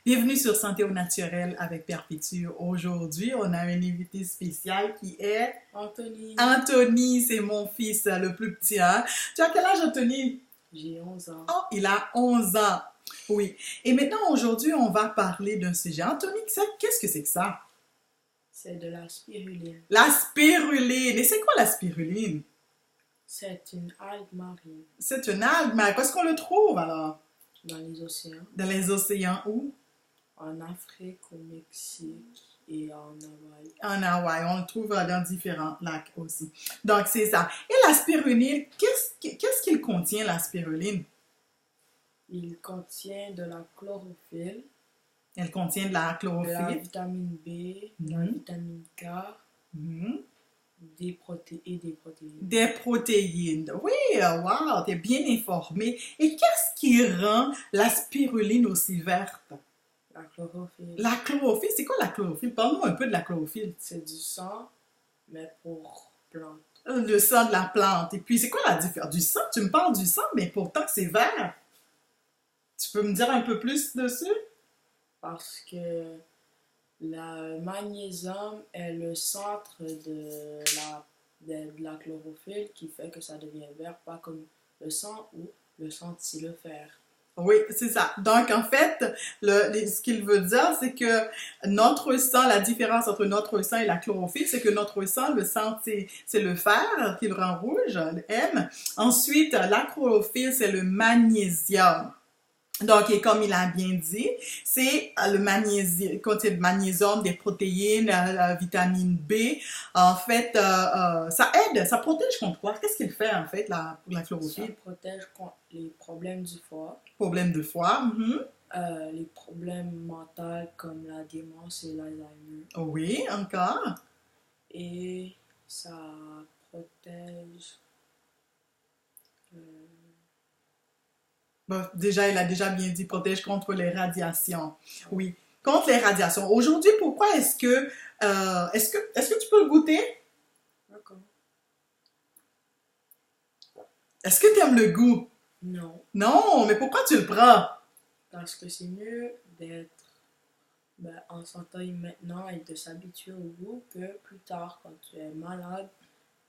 Bienvenue sur Santé au naturel avec Perpétue. Aujourd'hui, on a un invité spécial qui est Anthony. Anthony. C'est mon fils le plus petit. Hein? Tu as quel âge, Anthony? J'ai 11 ans. Oh, il a 11 ans. Oui. Et maintenant, aujourd'hui, on va parler d'un sujet. Anthony, qu'est-ce que c'est que ça? C'est de la spiruline. La spiruline. Et c'est quoi la spiruline? C'est une algue marine C'est une algue, mais où est-ce qu'on le trouve alors? dans les océans, Dans les océans où? en Afrique, au Mexique et en Hawaï. En Hawaï, on le trouve dans différents lacs aussi. Donc, c'est ça. Et la spiruline, qu'est-ce qu'il contient, la spiruline? Il contient de la chlorophylle, Elle contient de la de chlorophylle. la vitamine B, de la Mhm. vitamine K, Mhm. des protéines. Des protéines. Oui, wow, t'es bien informé. Et qu'est-ce qui rend la spiruline aussi verte? La chlorophylle, La chlorophylle, c'est quoi la chlorophylle? Parle-nous un peu de la chlorophylle. c'est du sang, mais pour plantes. Le sang de la plante. Et puis, c'est quoi la différence? Du sang? Tu me parles du sang, mais pourtant c'est vert. Tu peux me dire un peu plus dessus? Parce que le magnésium est le centre de la chlorophylle qui fait que ça devient vert, pas comme le sang ou le sang tue le fer. Oui, c'est ça. Donc, en fait, ce qu'il veut dire, c'est que notre sang, la différence entre notre sang et la chlorophylle, c'est que notre sang, le sang, c'est le fer qui le rend rouge, le M. Ensuite, la chlorophylle, c'est le magnésium. Donc, et comme il a bien dit, c'est le magnésium, contient le magnésium, des protéines, la vitamine B. En fait, ça aide, ça protège contre quoi? Qu'est-ce qu'il fait, en fait, pour la Ça chlorophylle? protège contre les problèmes du foie, Problème de foie. Mhm. les problèmes mentaux comme la démence et l'Alzheimer. Oui, encore. Et ça protège euh, Bon, déjà, il a déjà bien dit, protège contre les radiations. Oui, contre les radiations. Aujourd'hui, pourquoi est-ce que tu peux le goûter? D'accord. Est-ce que tu aimes le goût? Non, Non, mais pourquoi tu le prends? parce que c'est mieux d'être en santé maintenant et de s'habituer au goût que plus tard quand tu es malade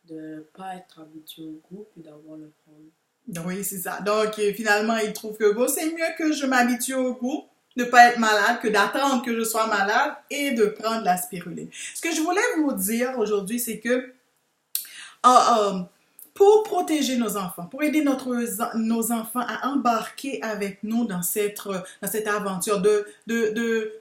de ne pas être habitué au goût puis d'avoir le prendre. Oui, c'est ça. Donc, finalement, il trouve que bon, c'est mieux que je m'habitue au goût, de ne pas être malade, que d'attendre que je sois malade et de prendre la spiruline. Ce que je voulais vous dire aujourd'hui, c'est que pour protéger nos enfants, pour aider nos enfants à embarquer avec nous dans cette aventure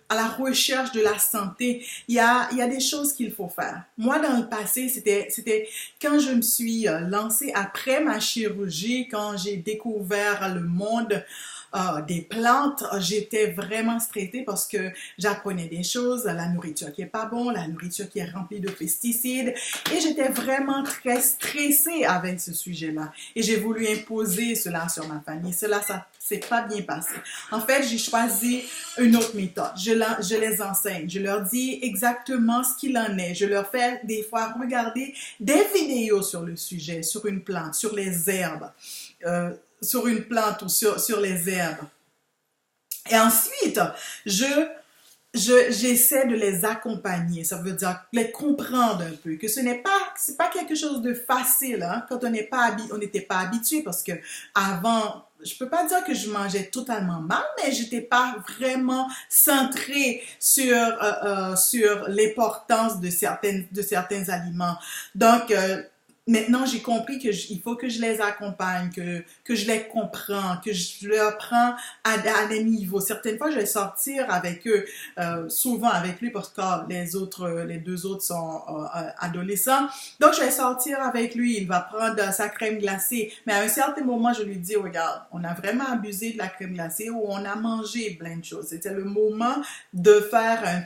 à la recherche de la santé, il y a des choses qu'il faut faire. Moi, dans le passé, c'était quand je me suis lancée après ma chirurgie, quand j'ai découvert le monde des plantes, j'étais vraiment stressée parce que j'apprenais des choses, la nourriture qui est pas bonne, la nourriture qui est remplie de pesticides, et j'étais vraiment très stressée avec ce sujet-là. Et j'ai voulu imposer cela sur ma famille. Ça s'est pas bien passé. En fait, j'ai choisi une autre méthode. Je les enseigne. Je leur dis exactement ce qu'il en est. Je leur fais des fois regarder des vidéos sur le sujet, sur une plante, sur les herbes. Sur une plante ou sur les herbes. Et ensuite, j'essaie de les accompagner. Ça veut dire les comprendre un peu. Que c'est pas quelque chose de facile hein, quand on n'était pas habitué parce que avant, je peux pas dire que je mangeais totalement mal, mais j'étais pas vraiment centrée sur l'importance de certains aliments. Donc, maintenant, j'ai compris qu'il faut que je les accompagne, que je les comprends, que je leur prends à des niveaux. Certaines fois, je vais sortir avec eux, souvent avec lui parce que les deux autres sont adolescents. Donc, je vais sortir avec lui. Il va prendre sa crème glacée. Mais à un certain moment, je lui dis, regarde, on a vraiment abusé de la crème glacée ou on a mangé plein de choses. C'était le moment de faire une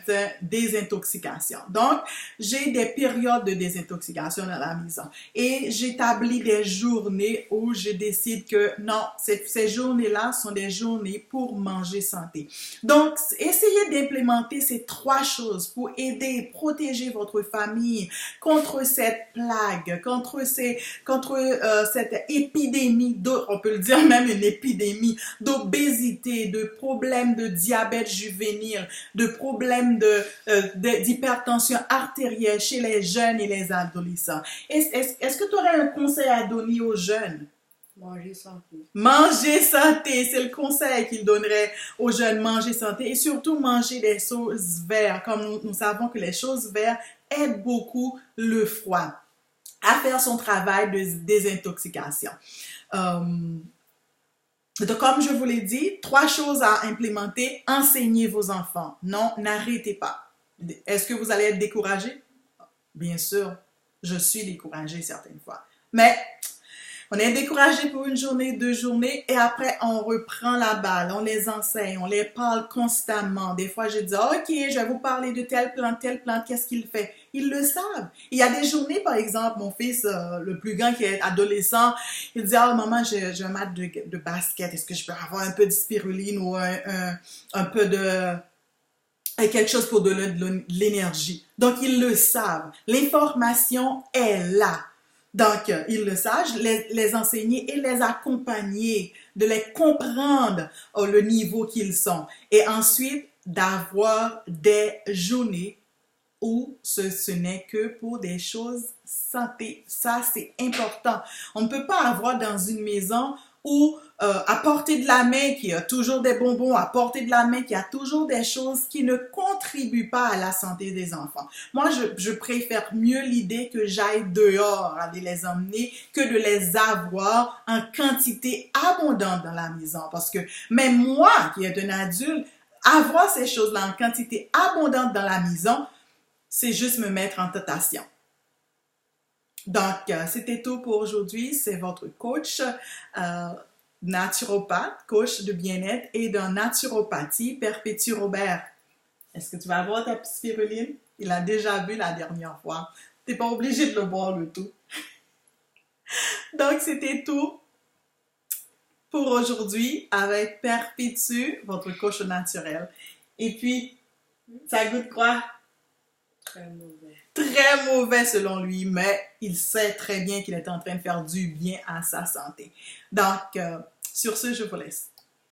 désintoxication. Donc, j'ai des périodes de désintoxication dans la maison. et j'établis des journées où je décide que non, ces journées-là sont des journées pour manger santé. Donc, essayez d'implémenter ces 3 choses pour aider et protéger votre famille contre cette plague, contre cette épidémie, on peut le dire même une épidémie d'obésité, de problèmes de diabète juvénile, de problèmes d'hypertension artérielle chez les jeunes et les adolescents. Est-ce que tu aurais un conseil à donner aux jeunes? Manger santé. Manger santé, c'est le conseil qu'il donnerait aux jeunes, manger santé et surtout manger des choses vertes, comme nous savons que les choses vertes aident beaucoup le foie à faire son travail de désintoxication. Donc, comme je vous l'ai dit, 3 choses à implémenter. Enseignez vos enfants. Non, n'arrêtez pas. Est-ce que vous allez être découragé? Bien sûr, je suis découragée certaines fois. Mais on est découragé pour une journée, 2 journées, et après, on reprend la balle, on les enseigne, on les parle constamment. Des fois, je dis, OK, je vais vous parler de telle plante, qu'est-ce qu'il fait? Ils le savent. Il y a des journées, par exemple, mon fils, le plus grand qui est adolescent, il dit, oh maman, j'ai un match de basket, est-ce que je peux avoir un peu de spiruline ou un peu de quelque chose pour donner de l'énergie? Donc, ils le savent. L'information est là. Donc, ils le savent, les enseigner et les accompagner, de les comprendre le niveau qu'ils sont. Et ensuite, d'avoir des journées où ce n'est que pour des choses santé. Ça, c'est important. On ne peut pas avoir dans une maison où à portée de la main, qu'il y a toujours des bonbons, à portée de la main, qu'il y a toujours des choses qui ne contribuent pas à la santé des enfants. Moi, je préfère mieux l'idée que j'aille dehors aller les emmener que de les avoir en quantité abondante dans la maison. Parce que même moi, qui est un adulte, avoir ces choses-là en quantité abondante dans la maison, c'est juste me mettre en tentation. Donc, c'était tout pour aujourd'hui. C'est votre coach naturopathe, coach de bien-être et de naturopathie, Perpétue Robert. Est-ce que tu vas avoir ta petite spiruline? Il a déjà vu la dernière fois. Tu n'es pas obligé de le boire le tout. Donc, c'était tout pour aujourd'hui avec Perpétue, votre coach naturel. Et puis, ça goûte quoi? Très mauvais. Très mauvais selon lui, mais il sait très bien qu'il est en train de faire du bien à sa santé. Donc, sur ce, je vous laisse.